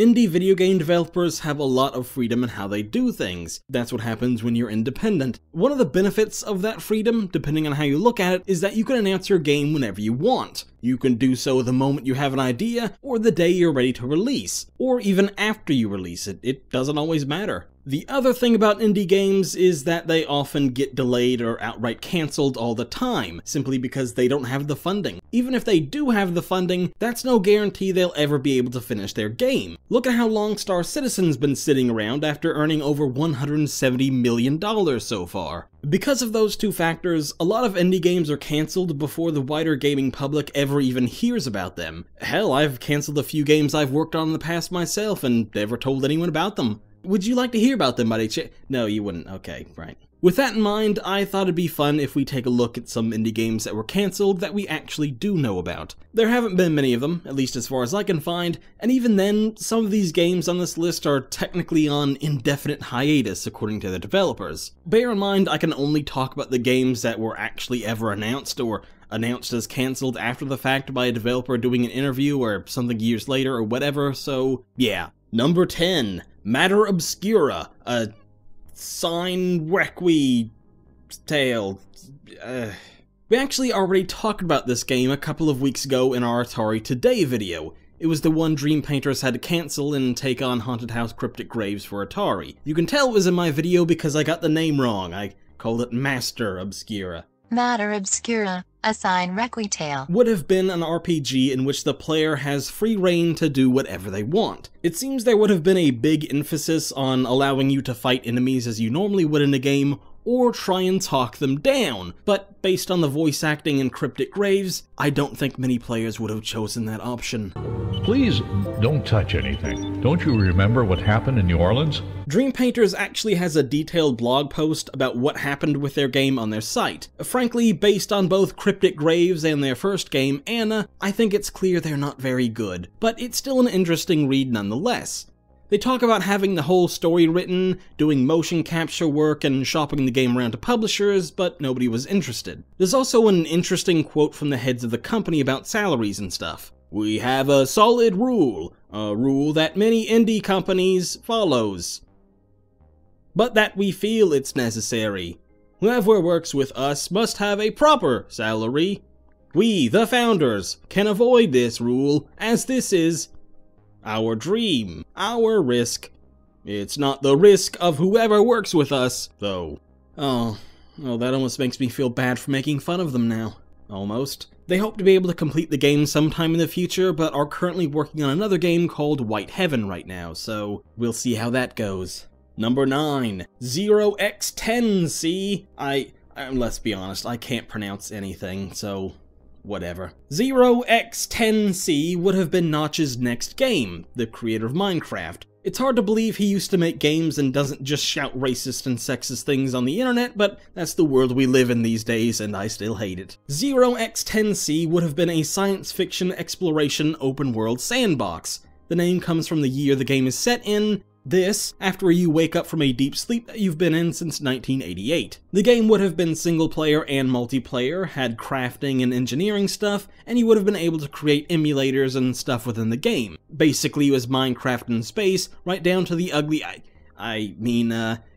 Indie video game developers have a lot of freedom in how they do things. That's what happens when you're independent. One of the benefits of that freedom, depending on how you look at it, is that you can announce your game whenever you want. You can do so the moment you have an idea, or the day you're ready to release, or even after you release it. It doesn't always matter. The other thing about indie games is that they often get delayed or outright cancelled all the time, simply because they don't have the funding. Even if they do have the funding, that's no guarantee they'll ever be able to finish their game. Look at how long Star Citizen's been sitting around after earning over $170 million so far. Because of those two factors, a lot of indie games are cancelled before the wider gaming public ever even hears about them. Hell, I've cancelled a few games I've worked on in the past myself and never told anyone about them. Would you like to hear about them by any chance? No, you wouldn't. Okay, right. With that in mind, I thought it'd be fun if we take a look at some indie games that were cancelled that we actually do know about. There haven't been many of them, at least as far as I can find, and even then, some of these games on this list are technically on indefinite hiatus according to the developers. Bear in mind, I can only talk about the games that were actually ever announced or announced as cancelled after the fact by a developer doing an interview or something years later or whatever, so yeah. Number 10. Matter Obscura, a sign requie tale. We actually already talked about this game a couple of weeks ago in our Atari Today video. It was the one Dream Painters had to cancel and take on Haunted House Cryptic Graves for Atari. You can tell it was in my video because I got the name wrong. I called it Master Obscura. Matter Obscura, a sign requie tale, would have been an RPG in which the player has free reign to do whatever they want. It seems there would have been a big emphasis on allowing you to fight enemies as you normally would in a game, or try and talk them down, but based on the voice acting in Cryptic Graves, I don't think many players would have chosen that option. Please don't touch anything. Don't you remember what happened in New Orleans? Dream Painters actually has a detailed blog post about what happened with their game on their site. Frankly, based on both Cryptic Graves and their first game, Anna, I think it's clear they're not very good, but it's still an interesting read nonetheless. They talk about having the whole story written, doing motion capture work, and shopping the game around to publishers, but nobody was interested. There's also an interesting quote from the heads of the company about salaries and stuff. "We have a solid rule, a rule that many indie companies follows, but that we feel it's necessary. Whoever works with us must have a proper salary. We, the founders, can avoid this rule, as this is our dream, our risk. It's not the risk of whoever works with us, though." Oh, that almost makes me feel bad for making fun of them now. Almost. They hope to be able to complete the game sometime in the future, but are currently working on another game called White Heaven right now, so we'll see how that goes. Number 9. 0x10C. Let's be honest, I can't pronounce anything, so whatever. 0x10C would have been Notch's next game, the creator of Minecraft. It's hard to believe he used to make games and doesn't just shout racist and sexist things on the internet, but that's the world we live in these days, and I still hate it. 0x10C would have been a science fiction exploration open world sandbox. The name comes from the year the game is set in. This, after you wake up from a deep sleep that you've been in since 1988. The game would have been single-player and multiplayer, had crafting and engineering stuff, and you would have been able to create emulators and stuff within the game. Basically, it was Minecraft in space, right down to the ugly,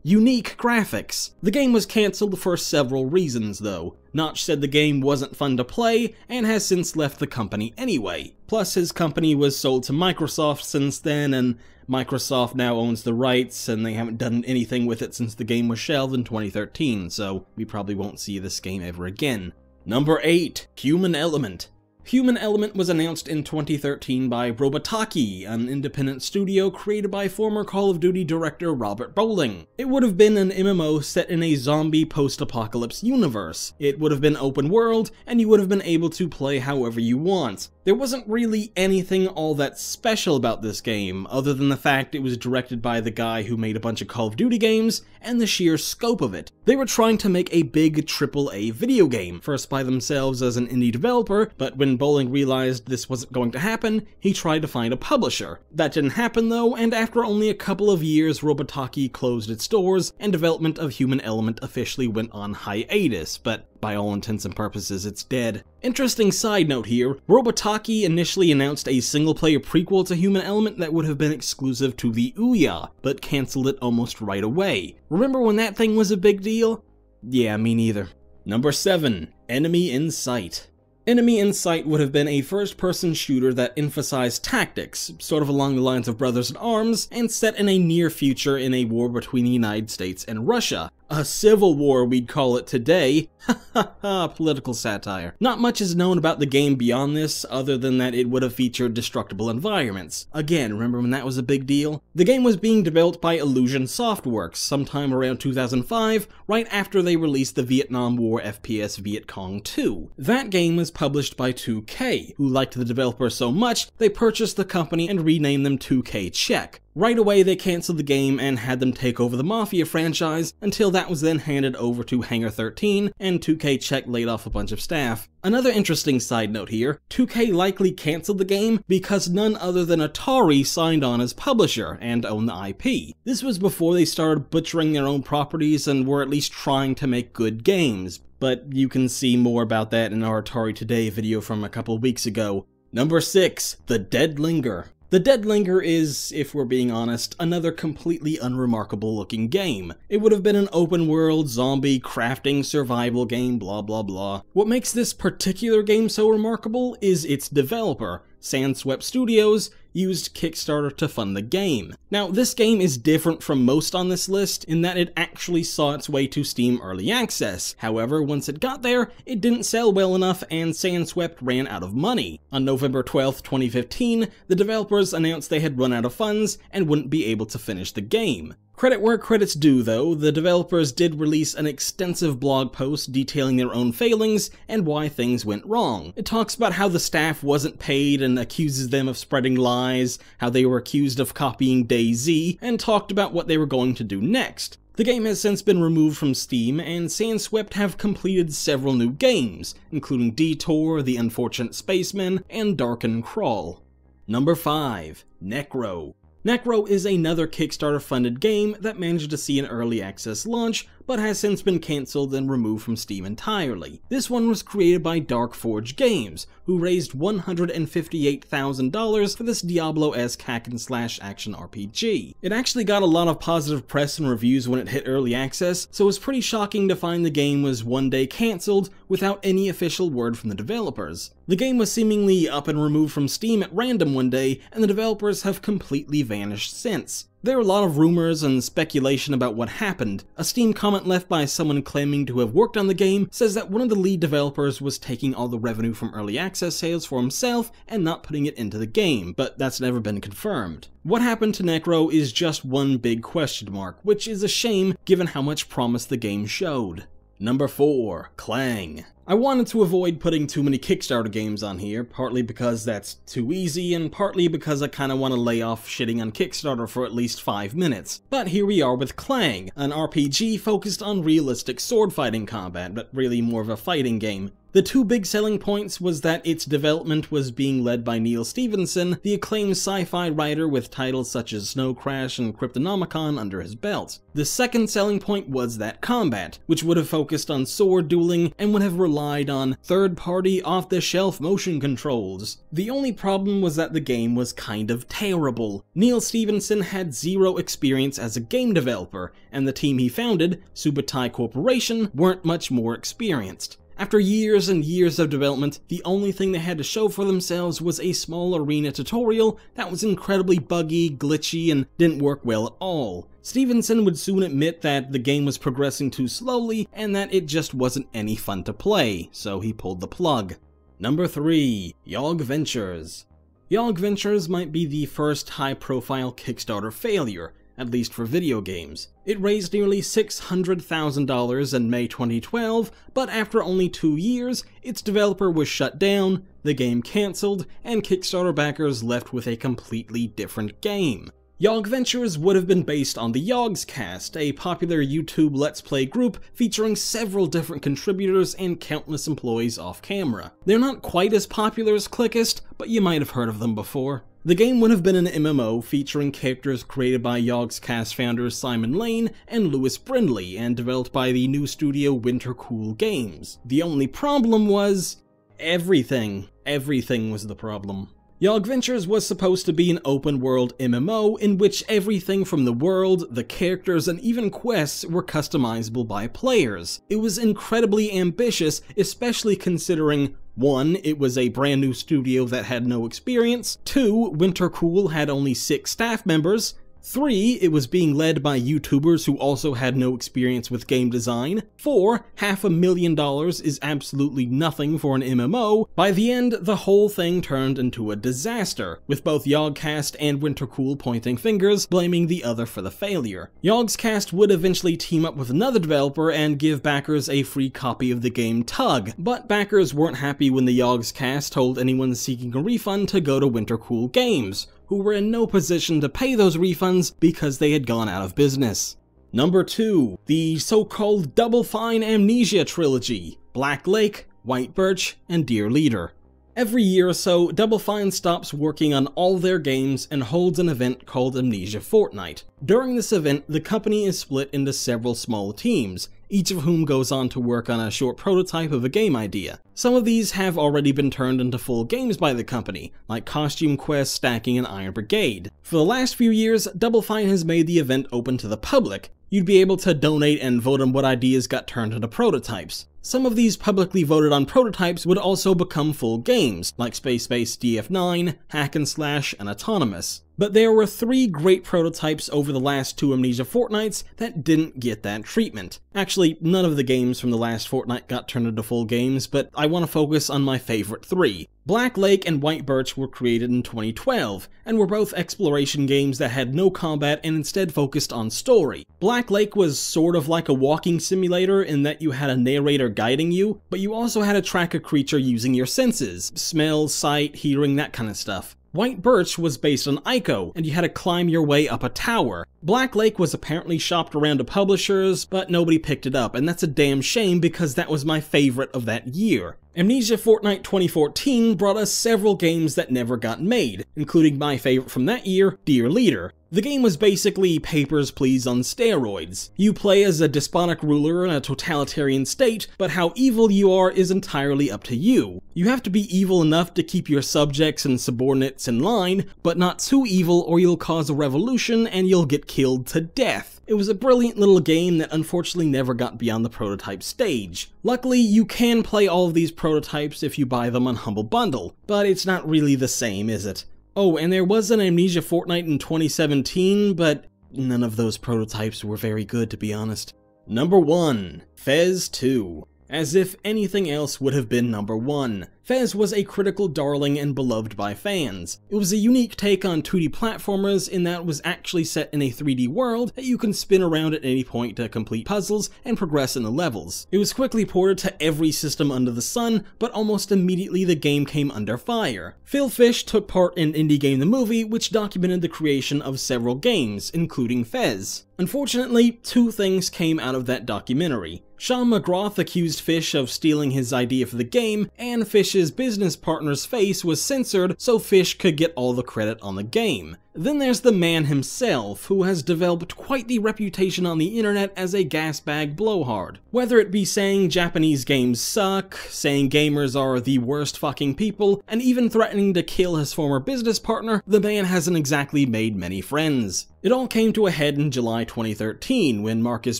unique graphics. The game was cancelled for several reasons, though. Notch said the game wasn't fun to play, and has since left the company anyway. Plus, his company was sold to Microsoft since then, and Microsoft now owns the rights, and they haven't done anything with it since the game was shelved in 2013, so we probably won't see this game ever again. Number 8. Human Element. Human Element was announced in 2013 by Robotaki, an independent studio created by former Call of Duty director Robert Bowling. It would have been an MMO set in a zombie post-apocalypse universe. It would have been open world, and you would have been able to play however you want. There wasn't really anything all that special about this game, other than the fact it was directed by the guy who made a bunch of Call of Duty games, and the sheer scope of it. They were trying to make a big AAA video game, first by themselves as an indie developer, but when Bowling realized this wasn't going to happen, he tried to find a publisher. That didn't happen though, and after only a couple of years, Robotaki closed its doors, and development of Human Element officially went on hiatus, but by all intents and purposes, it's dead. Interesting side note here, Robotaki initially announced a single-player prequel to Human Element that would have been exclusive to the Ouya, but cancelled it almost right away. Remember when that thing was a big deal? Yeah, me neither. Number 7. Enemy in Sight. Enemy in Sight would have been a first-person shooter that emphasized tactics, sort of along the lines of Brothers in Arms, and set in a near future in a war between the United States and Russia. A civil war, we'd call it today. Ha ha ha, political satire. Not much is known about the game beyond this, other than that it would have featured destructible environments. Again, remember when that was a big deal? The game was being developed by Illusion Softworks sometime around 2005, right after they released the Vietnam War FPS Viet Cong 2. That game was published by 2K, who liked the developer so much they purchased the company and renamed them 2K Czech. Right away, they canceled the game and had them take over the Mafia franchise, until that was then handed over to Hangar 13, and 2K Czech laid off a bunch of staff. Another interesting side note here, 2K likely canceled the game because none other than Atari signed on as publisher and owned the IP. This was before they started butchering their own properties and were at least trying to make good games, but you can see more about that in our Atari Today video from a couple weeks ago. Number 6. The Dead Linger. The Dead Linger is, if we're being honest, another completely unremarkable looking game. It would have been an open world, zombie, crafting, survival game, blah blah blah. What makes this particular game so remarkable is its developer. Sandswept Studios used Kickstarter to fund the game. Now, this game is different from most on this list in that it actually saw its way to Steam Early Access. However, once it got there, it didn't sell well enough and Sandswept ran out of money. On November 12th, 2015, the developers announced they had run out of funds and wouldn't be able to finish the game. Credit where credit's due, though, the developers did release an extensive blog post detailing their own failings and why things went wrong. It talks about how the staff wasn't paid and accuses them of spreading lies, how they were accused of copying DayZ, and talked about what they were going to do next. The game has since been removed from Steam, and Sandswept have completed several new games, including Detour, The Unfortunate Spaceman, and Darken Crawl. Number 5. Necro. Necro is another Kickstarter-funded game that managed to see an early access launch, but has since been cancelled and removed from Steam entirely. This one was created by Dark Forge Games, who raised $158,000 for this Diablo-esque hack-and-slash action RPG. It actually got a lot of positive press and reviews when it hit early access, so it was pretty shocking to find the game was one day cancelled without any official word from the developers. The game was seemingly up and removed from Steam at random one day, and the developers have completely vanished since. There are a lot of rumors and speculation about what happened. A Steam comment left by someone claiming to have worked on the game says that one of the lead developers was taking all the revenue from early access sales for himself and not putting it into the game, but that's never been confirmed. What happened to Necro is just one big question mark, which is a shame given how much promise the game showed. Number 4. Clang. I wanted to avoid putting too many Kickstarter games on here, partly because that's too easy, and partly because I kinda want to lay off shitting on Kickstarter for at least 5 minutes. But here we are with Clang, an RPG focused on realistic sword fighting combat, but really more of a fighting game. The two big selling points was that its development was being led by Neil Stephenson, the acclaimed sci-fi writer with titles such as Snow Crash and Cryptonomicon under his belt. The second selling point was that combat, which would have focused on sword dueling and would have relied on third-party off-the-shelf motion controls. The only problem was that the game was kind of terrible. Neil Stephenson had zero experience as a game developer, and the team he founded, Subutai Corporation, weren't much more experienced. After years and years of development, the only thing they had to show for themselves was a small arena tutorial that was incredibly buggy, glitchy, and didn't work well at all. Stevenson would soon admit that the game was progressing too slowly and that it just wasn't any fun to play, so he pulled the plug. Number 3. Yogventures. Yogventures might be the first high-profile Kickstarter failure, at least for video games. It raised nearly $600,000 in May 2012, but after only 2 years, its developer was shut down, the game cancelled, and Kickstarter backers left with a completely different game. Yogventures would have been based on the Yogscast, a popular YouTube Let's Play group featuring several different contributors and countless employees off camera. They're not quite as popular as Cliqist, but you might have heard of them before. The game would have been an MMO featuring characters created by Yogscast founders Simon Lane and Lewis Brindley and developed by the new studio Wintercool Games. The only problem was everything. Everything was the problem. Yogventures was supposed to be an open-world MMO in which everything from the world, the characters, and even quests were customizable by players. It was incredibly ambitious, especially considering 1. It was a brand new studio that had no experience. 2. Wintercool had only 6 staff members. 3. It was being led by YouTubers who also had no experience with game design. 4. $500,000 is absolutely nothing for an MMO. By the end, the whole thing turned into a disaster, with both Yogscast and Wintercool pointing fingers, blaming the other for the failure. Yogscast would eventually team up with another developer and give backers a free copy of the game Tug, but backers weren't happy when the Yogscast told anyone seeking a refund to go to Wintercool Games, who were in no position to pay those refunds because they had gone out of business. Number 2. The so-called Double Fine Amnesia trilogy, Black Lake, White Birch, and Dear Leader. Every year or so, Double Fine stops working on all their games and holds an event called Amnesia Fortnight. During this event, the company is split into several small teams, each of whom goes on to work on a short prototype of a game idea. Some of these have already been turned into full games by the company, like Costume Quest, Stacking, and Iron Brigade. For the last few years, Double Fine has made the event open to the public. You'd be able to donate and vote on what ideas got turned into prototypes. Some of these publicly voted on prototypes would also become full games, like Space Base DF9, Hack and Slash, and Autonomous. But there were 3 great prototypes over the last 2 Amnesia Fortnights that didn't get that treatment. Actually, none of the games from the last fortnight got turned into full games, but I want to focus on my favorite 3. Black Lake and White Birch were created in 2012, and were both exploration games that had no combat and instead focused on story. Black Lake was sort of like a walking simulator in that you had a narrator guiding you, but you also had to track a creature using your senses, smell, sight, hearing, that kind of stuff. White Birch was based on Ico, and you had to climb your way up a tower. Black Lake was apparently shopped around to publishers, but nobody picked it up, and that's a damn shame because that was my favorite of that year. Amnesia Fortnight 2014 brought us several games that never got made, including my favorite from that year, Dear Leader. The game was basically Papers, Please on steroids. You play as a despotic ruler in a totalitarian state, but how evil you are is entirely up to you. You have to be evil enough to keep your subjects and subordinates in line, but not too evil or you'll cause a revolution and you'll get killed to death. It was a brilliant little game that unfortunately never got beyond the prototype stage. Luckily, you can play all of these prototypes if you buy them on Humble Bundle, but it's not really the same, is it? Oh, and there was an Amnesia Fortnight in 2017, but none of those prototypes were very good, to be honest. Number 1. Fez II. As if anything else would have been number 1. Fez was a critical darling and beloved by fans. It was a unique take on 2D platformers in that it was actually set in a 3D world that you can spin around at any point to complete puzzles and progress in the levels. It was quickly ported to every system under the sun, but almost immediately the game came under fire. Phil Fish took part in Indie Game the Movie, which documented the creation of several games, including Fez. Unfortunately, 2 things came out of that documentary. Sean McGrath accused Fish of stealing his idea for the game, and Fish's business partner's face was censored so Fish could get all the credit on the game. Then there's the man himself, who has developed quite the reputation on the internet as a gasbag blowhard. Whether it be saying Japanese games suck, saying gamers are the worst fucking people, and even threatening to kill his former business partner, the man hasn't exactly made many friends. It all came to a head in July 2013 when Marcus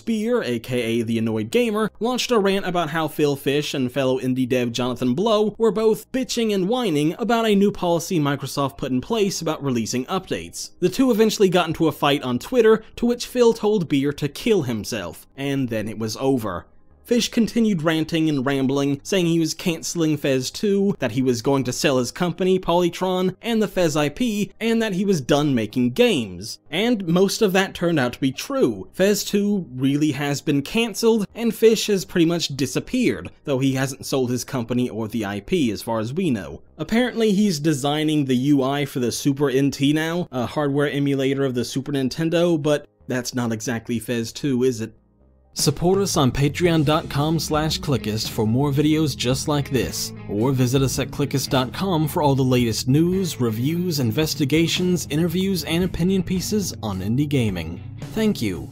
Beer, aka The Annoyed Gamer, launched a rant about how Phil Fish and fellow indie dev Jonathan Blow were both bitching and whining about a new policy Microsoft put in place about releasing updates. The two eventually got into a fight on Twitter, to which Phil told Beer to kill himself, and then it was over. Fish continued ranting and rambling, saying he was cancelling Fez II, that he was going to sell his company, Polytron, and the Fez IP, and that he was done making games. And most of that turned out to be true. Fez II really has been cancelled, and Fish has pretty much disappeared, though he hasn't sold his company or the IP as far as we know. Apparently he's designing the UI for the Super NT now, a hardware emulator of the Super Nintendo, but that's not exactly Fez II, is it? Support us on patreon.com/Cliqist for more videos just like this, or visit us at Cliqist.com for all the latest news, reviews, investigations, interviews, and opinion pieces on indie gaming. Thank you.